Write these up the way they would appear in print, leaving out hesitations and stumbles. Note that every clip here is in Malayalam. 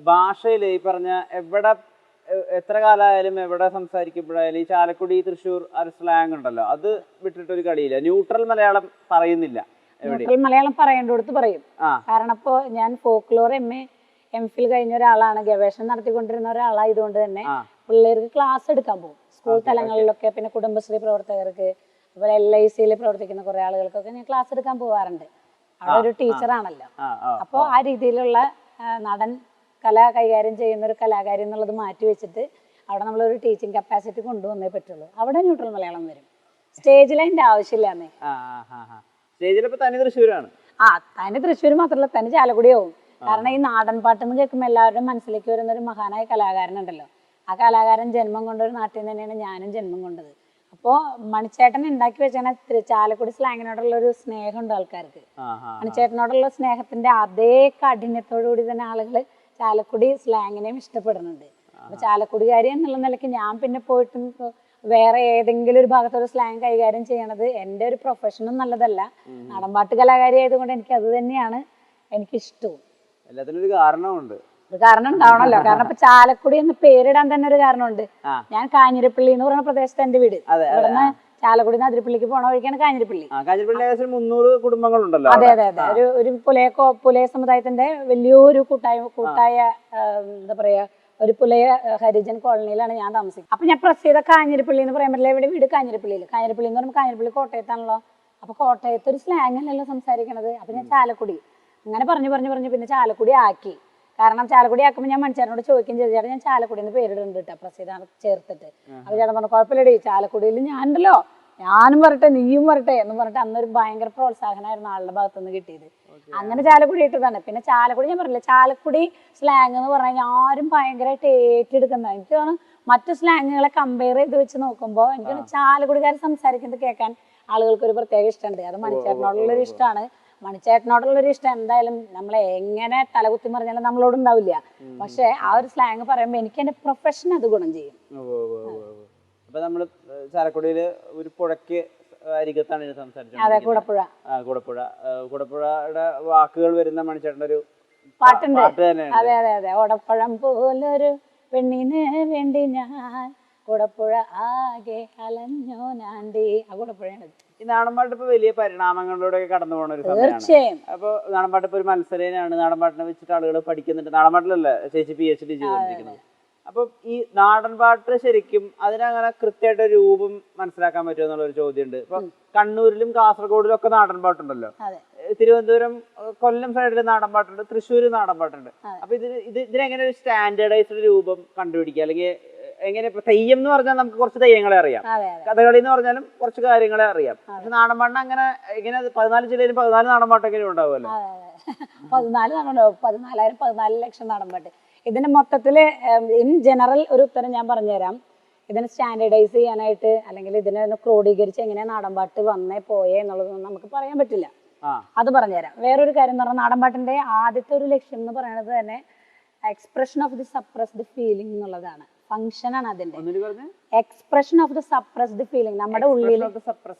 ഭാഷയിൽ ഈ പറഞ്ഞ എവിടെ എത്ര കാലമായാലും എവിടെ സംസാരിക്കുമ്പോഴായാലും ഈ ചാലക്കുടി തൃശ്ശൂർ ആ ഒരു സ്ലാങ് ഉണ്ടല്ലോ, അത് വിട്ടിട്ടൊരു കളിയില്ല. ന്യൂട്രൽ മലയാളം പറയുന്നില്ല. ന്യൂട്രൽ മലയാളം പറയേണ്ടടുത്ത് പറയും. കാരണം ഇപ്പോ ഞാൻ ഫോക്ലോർ MPhil കഴിഞ്ഞ ഒരാളാണ്, ഗവേഷണം നടത്തിക്കൊണ്ടിരുന്ന ഒരാളായതുകൊണ്ട് തന്നെ പിള്ളേർക്ക് ക്ലാസ് എടുക്കാൻ പോകും സ്കൂൾ തലങ്ങളിലൊക്കെ. പിന്നെ കുടുംബശ്രീ പ്രവർത്തകർക്ക്, അതുപോലെ LIC പ്രവർത്തിക്കുന്ന കുറെ ആളുകൾക്കൊക്കെ ഞാൻ ക്ലാസ് എടുക്കാൻ പോകാറുണ്ട്. അവിടെ ഒരു ടീച്ചറാണല്ലോ. അപ്പോൾ ആ രീതിയിലുള്ള നടൻ കല കൈകാര്യം ചെയ്യുന്ന ഒരു കലാകാരി എന്നുള്ളത് മാറ്റി വെച്ചിട്ട് അവിടെ നമ്മളൊരു ടീച്ചിങ് കപ്പാസിറ്റി കൊണ്ടുവന്നേ പറ്റുള്ളൂ. അവിടെ ന്യൂട്രൽ മലയാളം വരും. സ്റ്റേജിൽ അതിന്റെ ആവശ്യമില്ലാന്നേ. തനി തൃശ്ശൂരാണ്. തനി തൃശ്ശൂർ മാത്രമല്ല, തനി ചാലക്കുടിയാവും. കാരണം ഈ നാടൻ പാട്ടെന്ന് കേൾക്കുമ്പോൾ എല്ലാവരുടെയും മനസ്സിലേക്ക് വരുന്ന ഒരു മഹാനായ കലാകാരനുണ്ടല്ലോ. ആ കലാകാരൻ ജന്മം കൊണ്ടൊരു നാട്ടിൽ നിന്ന് തന്നെയാണ് ഞാനും ജന്മം കൊണ്ടത്. അപ്പോൾ മണിച്ചേട്ടൻ ഉണ്ടാക്കി വെച്ചാൽ ചാലക്കുടി സ്ലാങ്ങിനോടുള്ള ഒരു സ്നേഹമുണ്ട് ആൾക്കാർക്ക്. മണിച്ചേട്ടനോടുള്ള സ്നേഹത്തിന്റെ അതേ കാഠിന്യത്തോടു കൂടി തന്നെ ആളുകൾ ചാലക്കുടി സ്ലാങ്ങിനെയും ഇഷ്ടപ്പെടുന്നുണ്ട്. അപ്പൊ ചാലക്കുടികാരി എന്നുള്ള നിലയ്ക്ക് ഞാൻ പിന്നെ പോയിട്ടും വേറെ ഏതെങ്കിലും ഒരു ഭാഗത്തൊരു സ്ലാങ് കൈകാര്യം ചെയ്യണത് എൻ്റെ ഒരു പ്രൊഫഷനും നല്ലതല്ല. നാടൻപാട്ട് കലാകാരി ആയതുകൊണ്ട് എനിക്ക് അത് തന്നെയാണ് എനിക്കിഷ്ടവും. എല്ലാത്തിനും ഒരു കാരണമുണ്ട്. ഒരു കാരണം ഉണ്ടാവണല്ലോ. കാരണം ഇപ്പൊ ചാലക്കുടി എന്ന് പേരിടാൻ തന്നെ ഒരു കാരണമുണ്ട്. ഞാൻ കാഞ്ഞിരപ്പള്ളി എന്ന് പറയുന്ന പ്രദേശത്ത് എന്റെ വീട്. ഇവിടുന്ന് ചാലക്കുടി അതിരപ്പള്ളിക്ക് പോണ വഴിക്കാണ് കാഞ്ഞിരപ്പള്ളി. 300 കുടുംബങ്ങളുണ്ടല്ലോ. അതെ അതെ അതെ. ഒരു പുലയ സമുദായത്തിന്റെ വലിയൊരു കൂട്ടായ എന്താ പറയാ, ഒരു പുലയ ഹരിജൻ കോളനിയിലാണ് ഞാൻ താമസിക്കുന്നത്. അപ്പൊ ഞാൻ പ്രസ് ചെയ്ത കാഞ്ഞിരപ്പള്ളി എന്ന് പറയാൻ പറ്റില്ല. ഇവിടെ വീട് കാഞ്ഞിരപ്പള്ളിയിൽ. കാഞ്ഞിരപ്പള്ളി എന്ന് പറയുമ്പോൾ കാഞ്ഞിരപ്പള്ളി കോട്ടയത്താണല്ലോ. അപ്പൊ കോട്ടയത്ത് ഒരു സ്ലാങ് അല്ലല്ലോ സംസാരിക്കണത്. അപ്പൊ ഞാൻ ചാലക്കുടി അങ്ങനെ പറഞ്ഞു പിന്നെ ചാലക്കുടി ആക്കി. കാരണം ചാലക്കുടി ആക്കുമ്പോൾ ഞാൻ മണിച്ചേട്ടനോട് ചോദിക്കുകയും ചെയ്തു, ചേട്ടാ ഞാൻ ചാലക്കുടി എന്ന് പേരിടുന്നുണ്ട് കേട്ടോ പ്രസിദ്ധ ചേർത്തിട്ട്. അപ്പൊ ചേട്ടൻ പറഞ്ഞു കുഴപ്പമില്ലടി, ചാലക്കുടിയിൽ ഞാനുണ്ടല്ലോ, ഞാനും വരട്ടെ നീയും വരട്ടെ എന്ന് പറഞ്ഞിട്ട് അന്നൊരു ഭയങ്കര പ്രോത്സാഹനമായിരുന്നു ആളുടെ ഭാഗത്തുനിന്ന് കിട്ടിയത്. അങ്ങനെ ചാലക്കുടി ഇട്ടതാണ്. പിന്നെ ചാലക്കുടി ഞാൻ പറഞ്ഞില്ല, ചാലക്കുടി സ്ലാങ് എന്ന് പറഞ്ഞു കഴിഞ്ഞാൽ ആരും ഭയങ്കരമായിട്ട് ഏറ്റെടുക്കുന്നത്. എനിക്ക് തോന്നുന്നു മറ്റു സ്ലാങ്ങുകളെ കമ്പയർ ചെയ്ത് വെച്ച് നോക്കുമ്പോൾ എനിക്ക് ചാലക്കുടിക്കാർ സംസാരിക്കുന്നത് കേൾക്കാൻ ആളുകൾക്ക് ഒരു പ്രത്യേക ഇഷ്ടമുണ്ട്. അത് മണിച്ചേട്ടനോടുള്ളൊരു ഇഷ്ടമാണ്. മണിച്ചേട്ടനോടുള്ളൊരു ഇഷ്ടം എന്തായാലും നമ്മളെ എങ്ങനെ തലകുത്തി മറിഞ്ഞാലും നമ്മളോട് ഉണ്ടാവില്ല. പക്ഷെ ആ ഒരു സ്ലാങ് പറയുമ്പോൾ എനിക്ക് എന്റെ പ്രൊഫഷൻ അത് ഗുണം ചെയ്യും. അപ്പൊ നമ്മള് ചാലക്കുടിയില് ഒരു പുഴയ്ക്ക് അരികത്താണ് സംസാരിച്ചത്. അതെ, കൂടപ്പുഴ. കൂടപ്പുഴയുടെ വാക്കുകൾ വരുന്ന മണിച്ചേട്ടൻ്റെ ഒരു പാട്ടുണ്ട്. അതെ അതെ അതെ. ഓടപ്പഴം പോലൊരു പെണ്ണിന് വേണ്ടി ഞാൻ കൂടപ്പുഴ ആകെ അലഞ്ഞോ നാണ്ടി. ആ കൂടപ്പുഴയാണ്. ഈ നാടൻപാട്ട് ഇപ്പൊ വലിയ പരിണാമങ്ങളിലൂടെ കടന്നു പോകുന്ന ഒരു സമയമാണ്. അപ്പൊ നാടൻപാട്ട് ഇപ്പൊ ഒരു മത്സരമാണ്. നാടൻപാട്ടിനെ വെച്ചിട്ട് ആളുകൾ പഠിക്കുന്നുണ്ട്. നാടൻപാട്ടിലല്ലേ ചേച്ചി PhD ചെയ്തുകൊണ്ടിരിക്കുന്നത്. അപ്പൊ ഈ നാടൻപാട്ട് ശരിക്കും അതിനങ്ങനെ കൃത്യമായിട്ട് രൂപം മനസ്സിലാക്കാൻ പറ്റുമോ എന്നുള്ളൊരു ചോദ്യമുണ്ട്. ഇപ്പൊ കണ്ണൂരിലും കാസർഗോഡിലും ഒക്കെ നാടൻപാട്ടുണ്ടല്ലോ. തിരുവനന്തപുരം കൊല്ലം സൈഡിൽ നാടൻപാട്ടുണ്ട്, തൃശ്ശൂര് നാടൻപാട്ടുണ്ട്. അപ്പൊ ഇതിനെങ്ങനെ ഒരു സ്റ്റാൻഡേർഡൈസ്ഡ് രൂപം കണ്ടുപിടിക്കുക? അല്ലെങ്കിൽ എങ്ങനെ? ഇപ്പൊ തെയ്യം എന്ന് പറഞ്ഞാൽ നമുക്ക് കുറച്ച് തെയ്യങ്ങളെ അറിയാം, കഥകളി എന്ന് പറഞ്ഞാലും കുറച്ച് കാര്യങ്ങളെ അറിയാം. പക്ഷെ നാടൻപാട്ടിന് അങ്ങനെ ഇങ്ങനെ 14 ജില്ലയിൽ 14 നാടൻപാട്ടൊക്കെ ഉണ്ടാവുമല്ലോ. 14 ലക്ഷം നാടൻപാട്ട്. ഇതിന് മൊത്തത്തില് ഇൻ ജനറൽ ഒരു ഉത്തരം ഞാൻ പറഞ്ഞുതരാം. ഇതിനെ സ്റ്റാൻഡേർഡൈസ് ചെയ്യാനായിട്ട് അല്ലെങ്കിൽ ഇതിനെ ക്രോഡീകരിച്ച് എങ്ങനെയാ നാടൻപാട്ട് വന്നേ പോയേ എന്നുള്ളതൊന്നും നമുക്ക് പറയാൻ പറ്റില്ല. അത് പറഞ്ഞുതരാം. വേറൊരു കാര്യം എന്ന് പറഞ്ഞാൽ നാടൻപാട്ടിന്റെ ആദ്യത്തെ ഒരു ലക്ഷ്യം എന്ന് പറയുന്നത് തന്നെ expression of the suppressed feeling എന്നുള്ളതാണ്. ഫംഗ്ഷനാണ് അതിന്റെ. Expression of the suppressed feeling, നമ്മുടെ ഉള്ളിൽ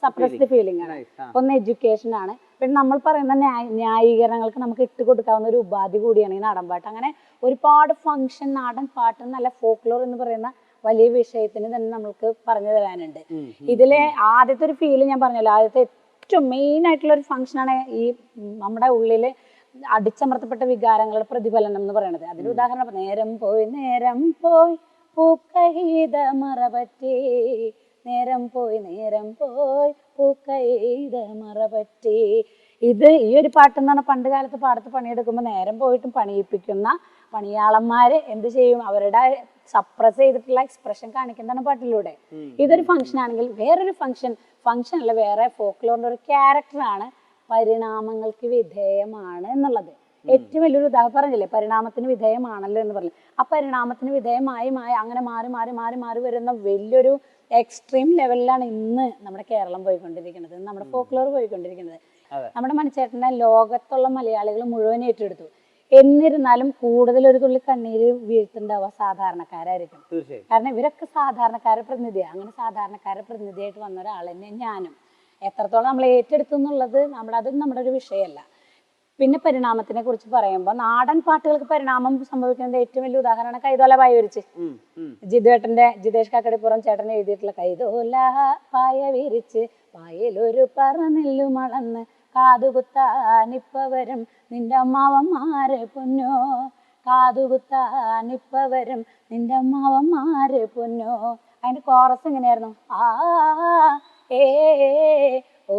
സപ്രസ്ഡ് ഫീലിംഗ് ആണ്. ഒന്ന് എഡ്യൂക്കേഷൻ ആണ്. പിന്നെ നമ്മൾ പറയുന്ന ന്യായീകരണങ്ങൾക്ക് നമുക്ക് ഇട്ട് കൊടുക്കാവുന്ന ഒരു ഉപാധി കൂടിയാണ് ഈ നാടൻപാട്ട്. അങ്ങനെ ഒരുപാട് ഫംഗ്ഷൻ നാടൻ പാട്ട് എന്നല്ല ഫോക്ലോർ എന്ന് പറയുന്ന വലിയ വിഷയത്തിന് തന്നെ നമുക്ക് പറഞ്ഞു തരാനുണ്ട്. ഇതിലെ ആദ്യത്തെ ഒരു ഫീല് ഞാൻ പറഞ്ഞല്ലോ, ആദ്യത്തെ ഏറ്റവും മെയിൻ ആയിട്ടുള്ള ഒരു ഫംഗ്ഷനാണ് ഈ നമ്മുടെ ഉള്ളില് അടിച്ചമർത്തപ്പെട്ട വികാരങ്ങളുടെ പ്രതിഫലനം എന്ന് പറയുന്നത്. അതിന് ഉദാഹരണം നേരം പോയി പൂക്കൈത മറപറ്റി, നേരം പോയി പൂക്കൈത മറപറ്റി. ഇത് ഈ ഒരു പാട്ടെന്ന് പറഞ്ഞാൽ പണ്ട് കാലത്ത് പാടത്ത് പണിയെടുക്കുമ്പോൾ നേരം പോയിട്ടും പണിയിപ്പിക്കുന്ന പണിയാളന്മാര് എന്ത് ചെയ്യും? അവരുടെ സപ്രസ് ചെയ്തിട്ടുള്ള എക്സ്പ്രഷൻ കാണിക്കുന്നതാണ് പാട്ടിലൂടെ. ഇതൊരു ഫംഗ്ഷൻ ആണെങ്കിൽ വേറൊരു ഫംഗ്ഷൻ അല്ല, വേറെ ഫോക്ലോറിന്റെ ഒരു ക്യാരക്ടറാണ് പരിണാമങ്ങൾക്ക് വിധേയമാണ് എന്നുള്ളത്. ഏറ്റവും വലിയൊരു ഉദാഹരണം പറഞ്ഞില്ലേ, പരിണാമത്തിന് വിധേയമാണല്ലോ എന്ന് പറഞ്ഞു. ആ പരിണാമത്തിന് വിധേയമായി അങ്ങനെ മാറി വരുന്ന വലിയൊരു എക്സ്ട്രീം ലെവലിലാണ് ഇന്ന് നമ്മുടെ കേരളം പോയിക്കൊണ്ടിരിക്കുന്നത്, നമ്മുടെ ഫോക്ലോർ പോയിക്കൊണ്ടിരിക്കുന്നത്. നമ്മുടെ മണിച്ചേട്ടനെ ലോകത്തുള്ള മലയാളികൾ മുഴുവൻ ഏറ്റെടുത്തു. എന്നിരുന്നാലും കൂടുതൽ ഒരു തുള്ളി കണ്ണീര് വീഴ്ത്തുണ്ടാവുക സാധാരണക്കാരായിരിക്കും. കാരണം ഇവരൊക്കെ സാധാരണക്കാരെ പ്രതിനിധിയാണ്. അങ്ങനെ സാധാരണക്കാരെ പ്രതിനിധിയായിട്ട് വന്ന ഒരാൾ തന്നെ ഞാനും. എത്രത്തോളം നമ്മൾ ഏറ്റെടുത്തു എന്നുള്ളത് അത് നമ്മുടെ ഒരു വിഷയമല്ല. പിന്നെ പരിണാമത്തിനെ കുറിച്ച് പറയുമ്പോൾ നാടൻ പാട്ടുകൾക്ക് പരിണാമം സംഭവിക്കുന്നത് ഏറ്റവും വലിയ ഉദാഹരണമാണ് കൈതോല പായ വിരിച്ച്. ജിതേഷ് കാക്കടിപ്പുറം ചേട്ടൻ എഴുതിയിട്ടുള്ള കൈതോല പായ വിരിച്ച് പായലൊരു പറനെല്ലു മളന്ന് കാതുകുത്താനിപ്പ വരും നിന്റെ അമ്മാവന്മാരെ പൊന്നോ, കാതുകുത്താനിപ്പ വരും നിന്റെ അമ്മാവന്മാരെ പൊന്നോ. അതിന്റെ കോറസ് എങ്ങനെയായിരുന്നു? ആ ഏ ഓ.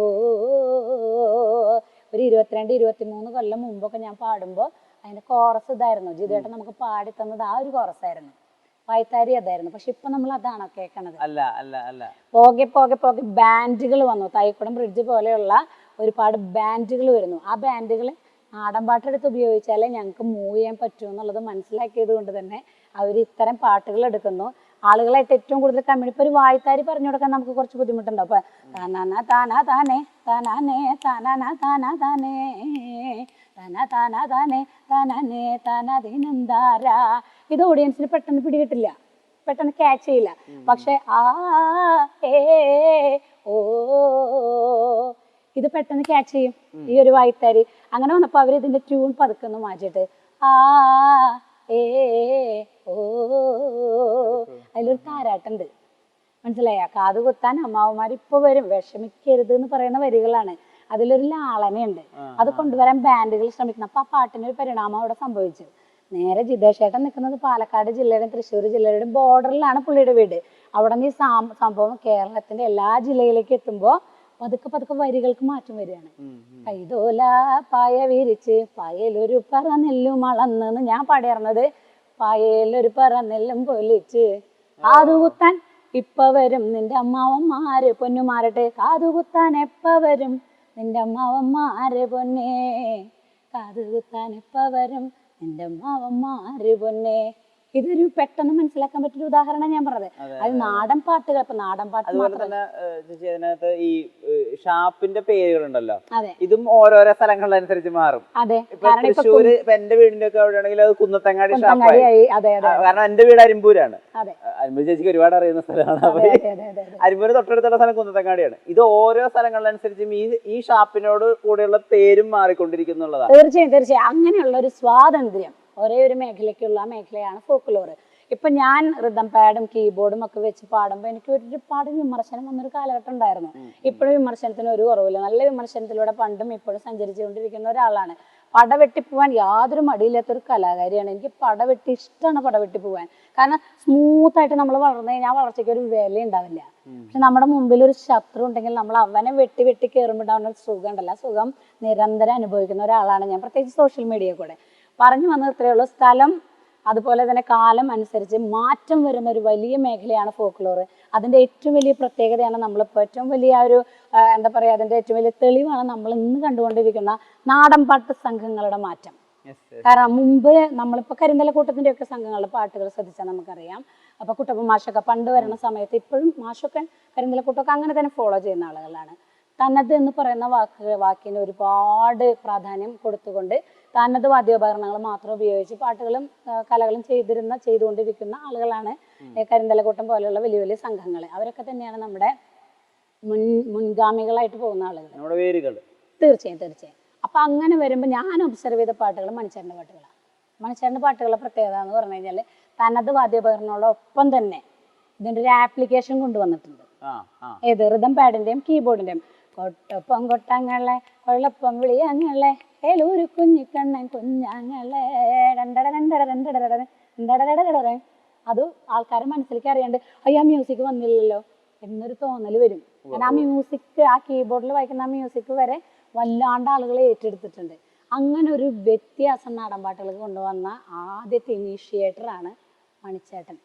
ഒരു 22-23 കൊല്ലം മുമ്പൊക്കെ ഞാൻ പാടുമ്പോൾ അതിന്റെ കോറസ് ഇതായിരുന്നു. ജിതേട്ടൻ നമുക്ക് പാടി തന്നത് ആ ഒരു കോറസായിരുന്നു, വായ്ത്താരി അതായിരുന്നു. പക്ഷെ ഇപ്പൊ നമ്മൾ അതാണോ കേൾക്കണത്? പോകെ പോകെ പോകെ ബാൻഡുകൾ വന്നു. തൈക്കുടം ബ്രിഡ്ജ് പോലെയുള്ള ഒരുപാട് ബാൻഡുകൾ വരുന്നു. ആ ബാൻഡുകൾ നാടൻ പാട്ടെടുത്ത് ഉപയോഗിച്ചാലേ ഞങ്ങൾക്ക് മൂവ് ചെയ്യാൻ പറ്റൂ എന്നുള്ളത് മനസ്സിലാക്കിയത് കൊണ്ട് തന്നെ അവർ ഇത്തരം പാട്ടുകൾ എടുക്കുന്നു. ആളുകളായിട്ട് ഏറ്റവും കൂടുതൽ കമ്മ്യൂണി ഇപ്പൊ ഒരു വായ്ത്താരി പറഞ്ഞു കൊടുക്കാൻ നമുക്ക് കുറച്ച് ബുദ്ധിമുട്ടുണ്ടാവും. അപ്പൊ താനാ താനാ താനേ താനാനേ താനാനാ താനാ താനേ താനാ താനാ താനേ താനാനേ താനാതിനെന്താരാ, ഇത് ഓഡിയൻസിന് പെട്ടെന്ന് പിടികിട്ടില്ല, പെട്ടെന്ന് ക്യാച്ച് ചെയ്യില്ല. പക്ഷെ ആ ഏ ഓ ഇത് പെട്ടെന്ന് ക്യാച്ച് ചെയ്യും ഈ ഒരു വായ്ത്താരി. അങ്ങനെ വന്നപ്പോ അവർ ഇതിന്റെ ട്യൂൺ പതുക്കുന്നു മാറ്റിയിട്ട് ആ ഏ ഓ. അതിലൊരു താരാട്ടുണ്ട്, മനസ്സിലായ? കാതുകുത്താൻ അമ്മാവന്മാർ ഇപ്പൊ വരും വിഷമിക്കരുത് എന്ന് പറയുന്ന വരികളാണ്. അതിലൊരു ലാളനയുണ്ട്, അത് കൊണ്ടുവരാൻ ബാൻഡുകൾ ശ്രമിക്കണം. അപ്പൊ ആ പാട്ടിനൊരു പരിണാമം അവിടെ സംഭവിച്ചു. നേരെ ജിതേഷ് ഏട്ടൻ നിൽക്കുന്നത് പാലക്കാട് ജില്ലയുടെയും തൃശ്ശൂർ ജില്ലയുടെയും ബോർഡറിലാണ് പുള്ളിയുടെ വീട്. അവിടെ നിന്ന് ഈ സംഭവം കേരളത്തിന്റെ എല്ലാ ജില്ലയിലേക്ക് എത്തുമ്പോൾ പതുക്കെ പതുക്കെ വരികൾക്ക് മാറ്റം വരികയാണ്. കൈതോല പായ വിരിച്ച് പായലൊരു പറനെല്ലും മളന്ന് ഞാൻ പാടിയിരുന്നത് പായലൊരു പറനെല്ലും പൊലിച്ച് കാതുകുത്താൻ ഇപ്പ വരും നിന്റെ അമ്മാവന്മാര് പൊന്നുമാരട്ടെ, കാതുകുത്താൻ എപ്പ വരും നിന്റെ അമ്മാവന്മാര് പൊന്നേ, കാതുകുത്താൻ എപ്പ വരും നിന്റെ അമ്മാവന്മാര് പൊന്നേ. ഇതൊരു പെട്ടെന്ന് മനസ്സിലാക്കാൻ പറ്റിയ ഉദാഹരണം ഞാൻ പറഞ്ഞത്. അത് നാടൻ പാട്ടുകൾ. ഇപ്പൊ നാടൻ പാട്ട് അതുപോലെ തന്നെ ചേച്ചി അതിനകത്ത് ഈ ഷാപ്പിന്റെ പേരുകളുണ്ടല്ലോ, ഇതും ഓരോരോ സ്ഥലങ്ങളിലനുസരിച്ച് മാറും. തൃശ്ശൂര് ഇപ്പൊ എന്റെ വീടിന്റെ ഒക്കെ അവിടെ ആണെങ്കിൽ അത് കുന്നത്തങ്ങാടി ഷാപ്പായി. കാരണം എന്റെ വീട് അരിമ്പൂരാണ്. അരിമ്പൂർ ചേച്ചിക്ക് ഒരുപാട് അറിയുന്ന സ്ഥലമാണ്. അപ്പൊ അരിമ്പൂര് തൊട്ടടുത്തുള്ള സ്ഥലം കുന്നത്തങ്ങാടിയാണ്. ഇത് ഓരോ സ്ഥലങ്ങളിലനുസരിച്ചും ഈ ഷാപ്പിനോട് കൂടെയുള്ള പേരും മാറിക്കൊണ്ടിരിക്കുന്നുള്ളതാണ്. തീർച്ചയായും അങ്ങനെയുള്ള ഒരു സ്വാതന്ത്ര്യം ഒരേ ഒരു മേഖലയ്ക്കുള്ള മേഖലയാണ് ഫോക്ലോർ. ഇപ്പൊ ഞാൻ റിതം പാഡും കീബോർഡും ഒക്കെ വെച്ച് പാടുമ്പോൾ എനിക്ക് ഒരുപാട് വിമർശനം വന്നൊരു കാലഘട്ടം ഉണ്ടായിരുന്നു. ഇപ്പോഴും വിമർശനത്തിന് ഒരു കുറവില്ല. നല്ല വിമർശനത്തിലൂടെ പണ്ടും ഇപ്പോഴും സഞ്ചരിച്ചുകൊണ്ടിരിക്കുന്ന ഒരാളാണ്. പടവെട്ടിപ്പോവാൻ യാതൊരു മടിയില്ലാത്തൊരു കലാകാരിയാണ്. എനിക്ക് പടവെട്ടി ഇഷ്ടമാണ്, പടവെട്ടി പോവാൻ. കാരണം സ്മൂത്തായിട്ട് നമ്മൾ വളർന്നു കഴിഞ്ഞാൽ വളർച്ചയ്ക്ക് ഒരു വില ഉണ്ടാവില്ല. പക്ഷെ നമ്മുടെ മുമ്പിൽ ഒരു ശത്രു ഉണ്ടെങ്കിൽ നമ്മൾ അവനെ വെട്ടി വെട്ടി കയറുമ്പോൾ ഉണ്ടാവുന്ന ഒരു സുഖം ഉണ്ടല്ലോ, ആ സുഖം നിരന്തരം അനുഭവിക്കുന്ന ഒരാളാണ് ഞാൻ, പ്രത്യേകിച്ച് സോഷ്യൽ മീഡിയ കൂടെ. പറഞ്ഞു വന്നത് ഇത്രയേ ഉള്ളൂ. സ്ഥലം അതുപോലെ തന്നെ കാലം അനുസരിച്ച് മാറ്റം വരുന്ന ഒരു വലിയ മേഖലയാണ് ഫോക്ലോർ. അതിൻ്റെ ഏറ്റവും വലിയ പ്രത്യേകതയാണ് നമ്മളിപ്പോൾ ഏറ്റവും വലിയ ഒരു എന്താ പറയുക, അതിൻ്റെ ഏറ്റവും വലിയ തെളിവാണ് നമ്മൾ ഇന്ന് കണ്ടുകൊണ്ടിരിക്കുന്ന നാടൻ പാട്ട് സംഘങ്ങളുടെ മാറ്റം. കാരണം മുമ്പ് നമ്മളിപ്പോൾ കരിന്തലക്കൂട്ടത്തിൻ്റെ ഒക്കെ സംഘങ്ങളുടെ പാട്ടുകൾ ശ്രദ്ധിച്ചാൽ നമുക്കറിയാം. അപ്പോൾ കുട്ടപ്പൻ മാഷൊക്കെ പണ്ട് വരുന്ന സമയത്ത് ഇപ്പോഴും മാഷൊക്കെ കരിന്തലക്കൂട്ടമൊക്കെ അങ്ങനെ തന്നെ ഫോളോ ചെയ്യുന്ന ആളുകളാണ്. തനത് എന്ന് പറയുന്ന വാക്കിന് ഒരുപാട് പ്രാധാന്യം കൊടുത്തുകൊണ്ട് തനത് വാദ്യോപകരണങ്ങൾ മാത്രം ഉപയോഗിച്ച് പാട്ടുകളും കലകളും ചെയ്തുകൊണ്ടിരിക്കുന്ന ആളുകളാണ് കരിന്തലക്കൂട്ടം പോലെയുള്ള വലിയ വലിയ സംഘങ്ങൾ. അവരൊക്കെ തന്നെയാണ് നമ്മുടെ മുൻഗാമികളായിട്ട് പോകുന്ന ആളുകൾ. തീർച്ചയായും. അപ്പൊ അങ്ങനെ വരുമ്പോൾ ഞാൻ ഒബ്സർവ് ചെയ്ത പാട്ടുകൾ മണിച്ചേട്ടൻ്റെ പാട്ടുകളാണ്. മണിച്ചേട്ടൻ്റെ പാട്ടുകളുടെ പ്രത്യേകത എന്ന് പറഞ്ഞു കഴിഞ്ഞാൽ തനത് വാദ്യോപകരണങ്ങളോടൊപ്പം തന്നെ ഇതിൻ്റെ ഒരു ആപ്ലിക്കേഷൻ കൊണ്ടുവന്നിട്ടുണ്ട്. ഏത് റിതം പാഡിന്റെയും കീബോർഡിന്റെയും. കൊട്ടൊപ്പം കൊട്ടങ്ങളെ കൊള്ളപ്പം വിളിയങ്ങളെ ഏലൂരു കുഞ്ഞിക്കണ്ണൻ കുഞ്ഞാങ്ങളെ അത് ആൾക്കാരെ മനസ്സിലേക്ക് അറിയാണ്ട് അയ്യാ മ്യൂസിക് വന്നില്ലല്ലോ എന്നൊരു തോന്നൽ വരും. കാരണം ആ മ്യൂസിക്, ആ കീബോർഡിൽ വായിക്കുന്ന ആ മ്യൂസിക് വരെ വല്ലാണ്ട് ആളുകൾ ഏറ്റെടുത്തിട്ടുണ്ട്. അങ്ങനെ ഒരു വ്യത്യാസം നാടൻ പാട്ടുകൾക്ക് കൊണ്ടുവന്ന ആദ്യത്തെ ഇനീഷ്യേറ്ററാണ് മണിച്ചേട്ടൻ.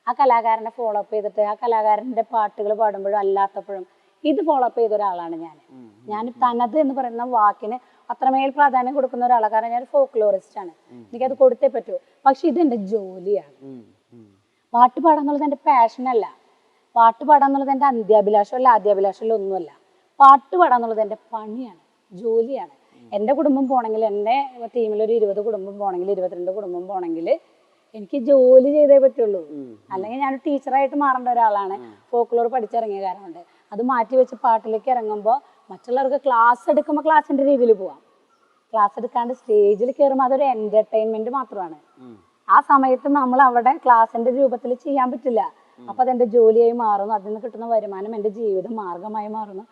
ആ കലാകാരനെ ഫോളോ അപ്പ് ചെയ്തിട്ട് ആ കലാകാരൻ്റെ പാട്ടുകൾ പാടുമ്പോഴും അല്ലാത്തപ്പോഴും ഇത് ഫോളോ അപ്പ് ചെയ്ത ഒരാളാണ് ഞാൻ. തനത് എന്ന് പറയുന്ന വാക്കിന് അത്രമേൽ പ്രാധാന്യം കൊടുക്കുന്ന ഒരാളാണ്. കാരണം ഞാൻ ഫോക്ലോറിസ്റ്റ് ആണ്, എനിക്കത് കൊടുത്തേ പറ്റൂ. പക്ഷെ ഇതെന്റെ ജോലിയാണ്. പാട്ട് പാടാന്നുള്ളത് എൻ്റെ പാഷനല്ല, പാട്ട് പാടാന്നുള്ളത് എൻ്റെ അന്ത്യാഭിലാഷമല്ല, ആദ്യാഭിലാഷമല്ല, ഒന്നുമല്ല. പാട്ട് പാടാന്നുള്ളത് എൻ്റെ പണിയാണ്, ജോലിയാണ്. എൻ്റെ കുടുംബം പോകണമെങ്കിൽ, എൻ്റെ ടീമിലൊരു 20 കുടുംബം പോകണമെങ്കിൽ, 22 കുടുംബം പോകണമെങ്കിൽ എനിക്ക് ജോലി ചെയ്തേ പറ്റുള്ളൂ. അല്ലെങ്കിൽ ഞാൻ ടീച്ചറായിട്ട് മാറേണ്ട ഒരാളാണ്. ഫോക്ലോർ പഠിച്ചിറങ്ങിയ കാരണം അത് മാറ്റി വെച്ച് പാട്ടിലേക്ക് ഇറങ്ങുമ്പോൾ മറ്റുള്ളവർക്ക് ക്ലാസ് എടുക്കുമ്പോൾ ക്ലാസ്സിൻ്റെ രീതിയിൽ പോവാം. ക്ലാസ് എടുക്കാണ്ട് സ്റ്റേജിൽ കയറുമ്പോൾ അതൊരു എന്റർടൈൻമെന്റ് മാത്രമാണ്. ആ സമയത്ത് നമ്മൾ അവിടെ ക്ലാസിന്റെ രൂപത്തിൽ ചെയ്യാൻ പറ്റില്ല. അപ്പൊ അതെന്റെ ജോലിയായി മാറുന്നു, അതിൽ നിന്ന് കിട്ടുന്ന വരുമാനം എന്റെ ജീവിത മാർഗമായി മാറുന്നു.